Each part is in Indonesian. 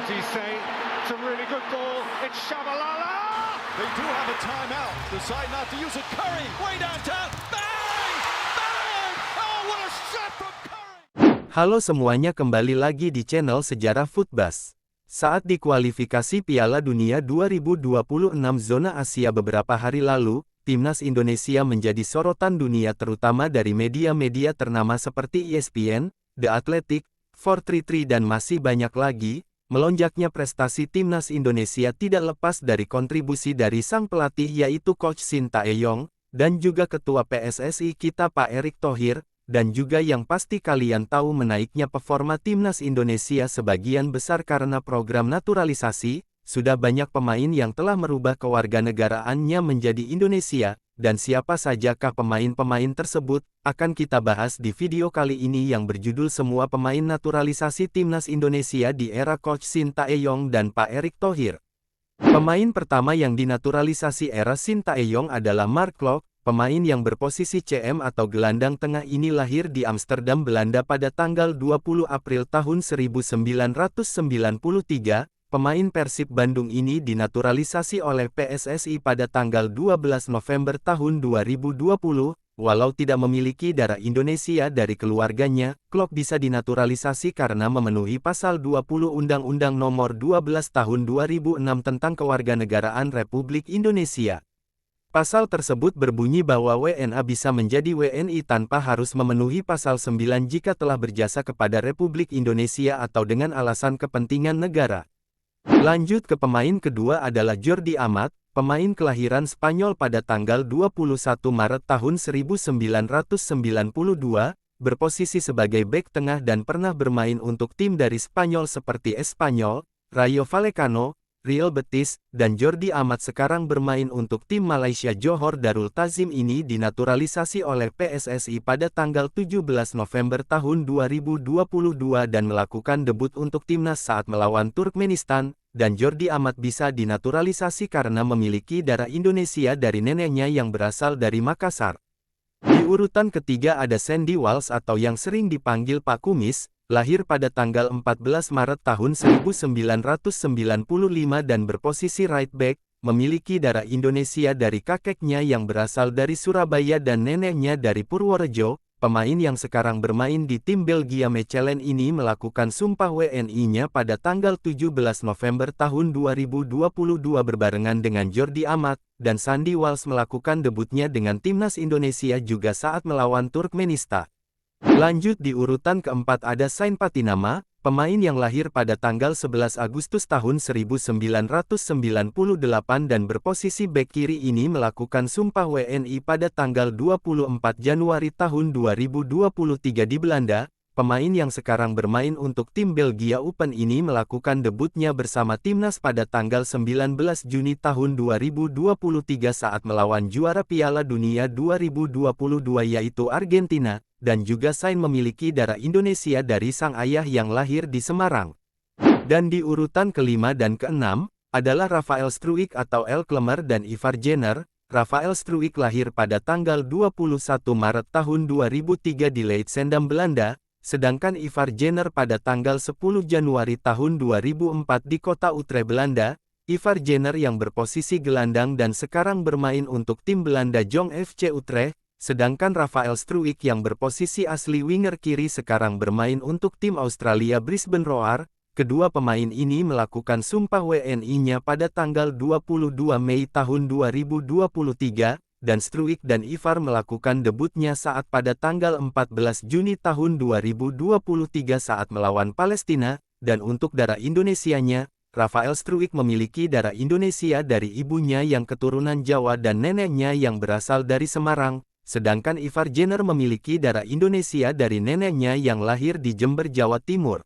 As you say, it's a really good ball. It's Shabalala! They do have a timeout. Decide not to use it. Curry, way downtown. Bang! Bang! Oh, what a shot from Curry! Halo semuanya, kembali lagi di channel Sejarah Footbas. Saat di kualifikasi Piala Dunia 2026 zona Asia beberapa hari lalu, Timnas Indonesia menjadi sorotan dunia terutama dari media-media ternama seperti ESPN, The Athletic, 433 dan masih banyak lagi. Melonjaknya prestasi Timnas Indonesia tidak lepas dari kontribusi dari sang pelatih yaitu Coach Shin Tae-yong, dan juga Ketua PSSI kita Pak Erick Thohir, dan juga yang pasti kalian tahu menaiknya performa Timnas Indonesia sebagian besar karena program naturalisasi. Sudah banyak pemain yang telah merubah kewarganegaraannya menjadi Indonesia, dan siapa sajakah pemain-pemain tersebut, akan kita bahas di video kali ini yang berjudul Semua Pemain Naturalisasi Timnas Indonesia di Era Coach Shin Tae-yong dan Pak Erick Thohir. Pemain pertama yang dinaturalisasi era Shin Tae-yong adalah Mark Klok, pemain yang berposisi CM atau gelandang tengah ini lahir di Amsterdam, Belanda pada tanggal 20 April tahun 1993. Pemain Persib Bandung ini dinaturalisasi oleh PSSI pada tanggal 12 November tahun 2020, walau tidak memiliki darah Indonesia dari keluarganya, Klok bisa dinaturalisasi karena memenuhi pasal 20 Undang-Undang Nomor 12 Tahun 2006 tentang Kewarganegaraan Republik Indonesia. Pasal tersebut berbunyi bahwa WNA bisa menjadi WNI tanpa harus memenuhi pasal 9 jika telah berjasa kepada Republik Indonesia atau dengan alasan kepentingan negara. Lanjut ke pemain kedua adalah Jordi Amat, pemain kelahiran Spanyol pada tanggal 21 Maret tahun 1992, berposisi sebagai bek tengah dan pernah bermain untuk tim dari Spanyol seperti Espanyol, Rayo Vallecano, Real Betis, dan Jordi Amat sekarang bermain untuk tim Malaysia Johor Darul Ta'zim ini dinaturalisasi oleh PSSI pada tanggal 17 November tahun 2022 dan melakukan debut untuk timnas saat melawan Turkmenistan, dan Jordi Amat bisa dinaturalisasi karena memiliki darah Indonesia dari neneknya yang berasal dari Makassar. Di urutan ketiga ada Sandy Walsh atau yang sering dipanggil Pak Kumis, lahir pada tanggal 14 Maret tahun 1995 dan berposisi right back, memiliki darah Indonesia dari kakeknya yang berasal dari Surabaya dan neneknya dari Purworejo. Pemain yang sekarang bermain di tim Belgia Mechelen ini melakukan sumpah WNI-nya pada tanggal 17 November tahun 2022 berbarengan dengan Jordi Amat, dan Sandy Walsh melakukan debutnya dengan timnas Indonesia juga saat melawan Turkmenistan. Lanjut di urutan keempat ada Sain Patinama, pemain yang lahir pada tanggal 11 Agustus tahun 1998 dan berposisi bek kiri ini melakukan sumpah WNI pada tanggal 24 Januari tahun 2023 di Belanda. Pemain yang sekarang bermain untuk tim Belgia Open ini melakukan debutnya bersama timnas pada tanggal 19 Juni tahun 2023 saat melawan juara Piala Dunia 2022 yaitu Argentina. Dan juga Sain memiliki darah Indonesia dari sang ayah yang lahir di Semarang. Dan di urutan kelima dan keenam, adalah Rafael Struijk atau El Klemer dan Ivar Jenner. Rafael Struijk lahir pada tanggal 21 Maret tahun 2003 di Leidschendam, Belanda, sedangkan Ivar Jenner pada tanggal 10 Januari tahun 2004 di kota Utrecht, Belanda. Ivar Jenner yang berposisi gelandang dan sekarang bermain untuk tim Belanda Jong FC Utrecht. Sedangkan Rafael Struijk yang berposisi asli winger kiri sekarang bermain untuk tim Australia Brisbane Roar. Kedua pemain ini melakukan sumpah WNI-nya pada tanggal 22 Mei tahun 2023, dan Struijk dan Ivar melakukan debutnya saat pada tanggal 14 Juni tahun 2023 saat melawan Palestina, dan untuk darah Indonesianya, Rafael Struijk memiliki darah Indonesia dari ibunya yang keturunan Jawa dan neneknya yang berasal dari Semarang. Sedangkan Ivar Jenner memiliki darah Indonesia dari neneknya yang lahir di Jember, Jawa Timur.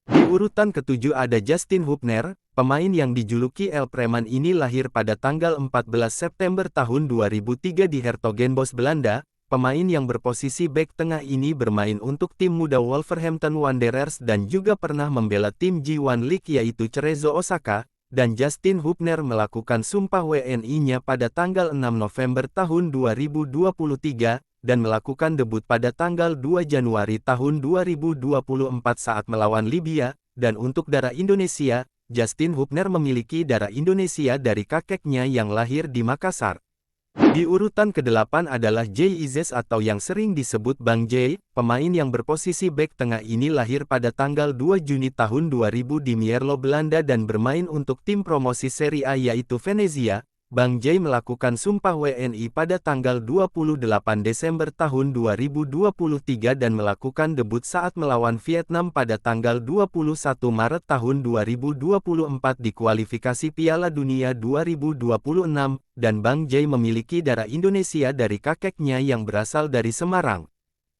Di urutan ketujuh ada Justin Hubner, pemain yang dijuluki El Preman ini lahir pada tanggal 14 September tahun 2003 di Hertogenbosch, Belanda. Pemain yang berposisi bek tengah ini bermain untuk tim muda Wolverhampton Wanderers dan juga pernah membela tim G1 League yaitu Cerezo Osaka. Dan Justin Hubner melakukan sumpah WNI-nya pada tanggal 6 November tahun 2023, dan melakukan debut pada tanggal 2 Januari tahun 2024 saat melawan Libya. Dan untuk darah Indonesia, Justin Hubner memiliki darah Indonesia dari kakeknya yang lahir di Makassar. Di urutan ke-8 adalah Jay Izzes atau yang sering disebut Bang Jay, pemain yang berposisi bek tengah ini lahir pada tanggal 2 Juni tahun 2000 di Mierlo, Belanda dan bermain untuk tim promosi Serie A yaitu Venezia. Bang Jay melakukan Sumpah WNI pada tanggal 28 Desember tahun 2023 dan melakukan debut saat melawan Vietnam pada tanggal 21 Maret tahun 2024 di kualifikasi Piala Dunia 2026, dan Bang Jay memiliki darah Indonesia dari kakeknya yang berasal dari Semarang.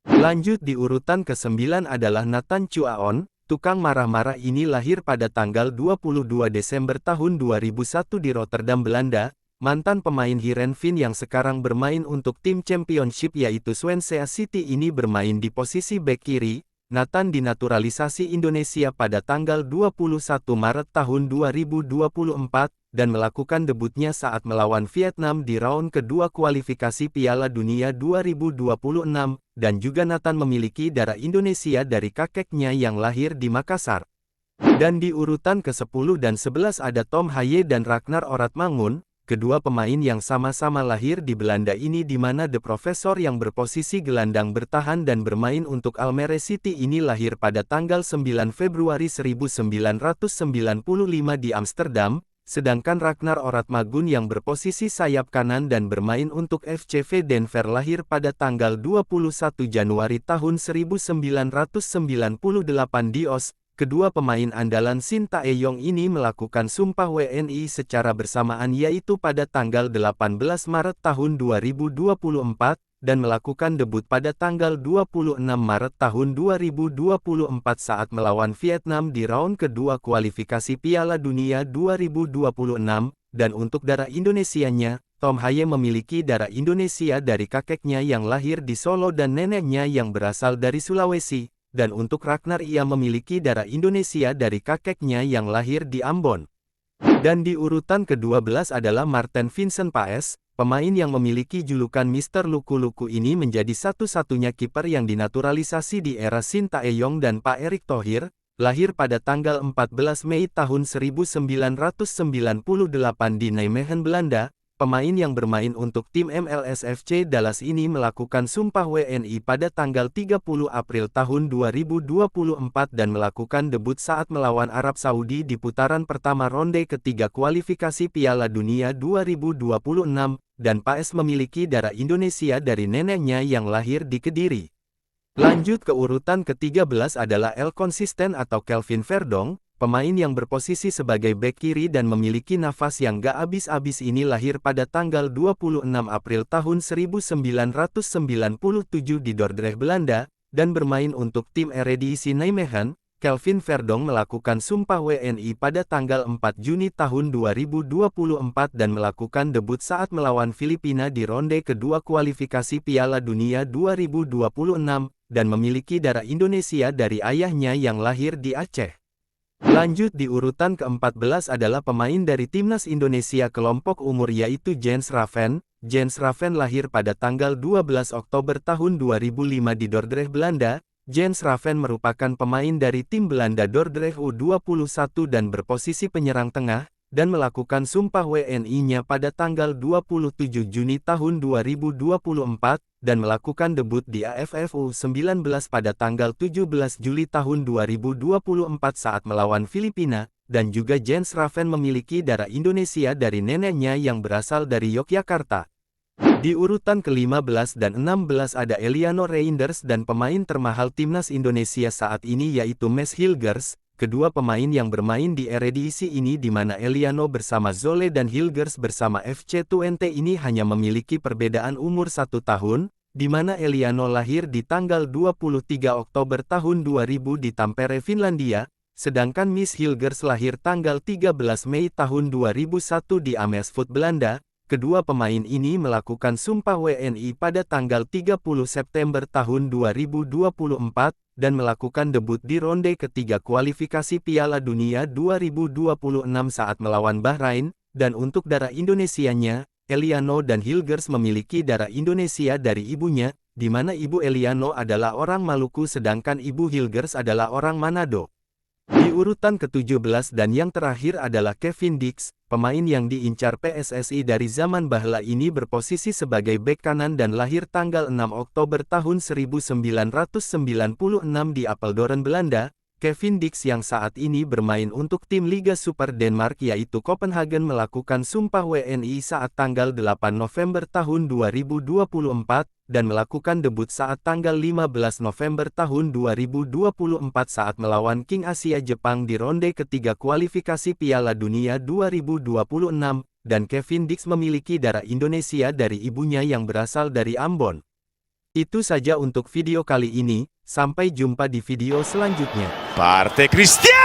Lanjut di urutan ke-9 adalah Nathan Chuaon. Tukang marah-marah ini lahir pada tanggal 22 Desember tahun 2001 di Rotterdam, Belanda. Mantan pemain Heerenveen yang sekarang bermain untuk tim Championship yaitu Swansea City ini bermain di posisi bek kiri. Nathan dinaturalisasi Indonesia pada tanggal 21 Maret tahun 2024, dan melakukan debutnya saat melawan Vietnam di round kedua kualifikasi Piala Dunia 2026, dan juga Nathan memiliki darah Indonesia dari kakeknya yang lahir di Makassar. Dan di urutan ke-10 dan 11 ada Tom Haye dan Ragnar Oratmangun. Kedua pemain yang sama-sama lahir di Belanda ini di mana The Professor yang berposisi gelandang bertahan dan bermain untuk Almere City ini lahir pada tanggal 9 Februari 1995 di Amsterdam, sedangkan Ragnar Oratmangun yang berposisi sayap kanan dan bermain untuk FCV Denver lahir pada tanggal 21 Januari tahun 1998 di Os. Kedua pemain andalan Shin Tae-yong ini melakukan Sumpah WNI secara bersamaan yaitu pada tanggal 18 Maret tahun 2024, dan melakukan debut pada tanggal 26 Maret tahun 2024 saat melawan Vietnam di round kedua kualifikasi Piala Dunia 2026, dan untuk darah Indonesianya, Tom Haye memiliki darah Indonesia dari kakeknya yang lahir di Solo dan neneknya yang berasal dari Sulawesi. Dan untuk Ragnar ia memiliki darah Indonesia dari kakeknya yang lahir di Ambon. Dan di urutan ke-12 adalah Marten Vincent Paes, pemain yang memiliki julukan Mr. Luku-Luku ini menjadi satu-satunya kiper yang dinaturalisasi di era Shin Tae-yong dan Pak Erick Thohir, lahir pada tanggal 14 Mei tahun 1998 di Nijmegen, Belanda. Pemain yang bermain untuk tim MLS FC Dallas ini melakukan Sumpah WNI pada tanggal 30 April tahun 2024 dan melakukan debut saat melawan Arab Saudi di putaran pertama ronde ketiga kualifikasi Piala Dunia 2026, dan Paes memiliki darah Indonesia dari neneknya yang lahir di Kediri. Lanjut ke urutan ke-13 adalah El Consisten atau Kelvin Verdong. Pemain yang berposisi sebagai bek kiri dan memiliki nafas yang gak habis-habis ini lahir pada tanggal 26 April tahun 1997 di Dordrecht, Belanda, dan bermain untuk tim Eredivisie Nijmegen. Kelvin Verdong melakukan Sumpah WNI pada tanggal 4 Juni tahun 2024 dan melakukan debut saat melawan Filipina di ronde kedua kualifikasi Piala Dunia 2026, dan memiliki darah Indonesia dari ayahnya yang lahir di Aceh. Lanjut di urutan ke-14 adalah pemain dari Timnas Indonesia kelompok umur yaitu Jens Raven. Jens Raven lahir pada tanggal 12 Oktober tahun 2005 di Dordrecht, Belanda. Jens Raven merupakan pemain dari tim Belanda Dordrecht U21 dan berposisi penyerang tengah, dan melakukan Sumpah WNI-nya pada tanggal 27 Juni tahun 2024, dan melakukan debut di AFF U19 pada tanggal 17 Juli tahun 2024 saat melawan Filipina, dan juga Jens Raven memiliki darah Indonesia dari neneknya yang berasal dari Yogyakarta. Di urutan ke-15 dan 16 ada Eliano Reinders dan pemain termahal Timnas Indonesia saat ini yaitu Mads Hilgers. Kedua pemain yang bermain di Eredivisie ini di mana Eliano bersama Zole dan Hilgers bersama FC Twente ini hanya memiliki perbedaan umur 1 tahun, di mana Eliano lahir di tanggal 23 Oktober tahun 2000 di Tampere, Finlandia, sedangkan Mads Hilgers lahir tanggal 13 Mei tahun 2001 di Amersfoort, Belanda. Kedua pemain ini melakukan Sumpah WNI pada tanggal 30 September tahun 2024, dan melakukan debut di ronde ketiga kualifikasi Piala Dunia 2026 saat melawan Bahrain, dan untuk darah Indonesianya, Eliano dan Hilgers memiliki darah Indonesia dari ibunya, di mana ibu Eliano adalah orang Maluku sedangkan ibu Hilgers adalah orang Manado. Di urutan ke-17 dan yang terakhir adalah Kevin Dix, pemain yang diincar PSSI dari zaman bahla ini berposisi sebagai bek kanan dan lahir tanggal 6 Oktober tahun 1996 di Apeldoorn, Belanda. Kevin Dix yang saat ini bermain untuk tim Liga Super Denmark yaitu Copenhagen melakukan sumpah WNI saat tanggal 8 November tahun 2024, dan melakukan debut saat tanggal 15 November tahun 2024 saat melawan King Asia Jepang di ronde ketiga kualifikasi Piala Dunia 2026, dan Kevin Dix memiliki darah Indonesia dari ibunya yang berasal dari Ambon. Itu saja untuk video kali ini, sampai jumpa di video selanjutnya. Parte Cristiano!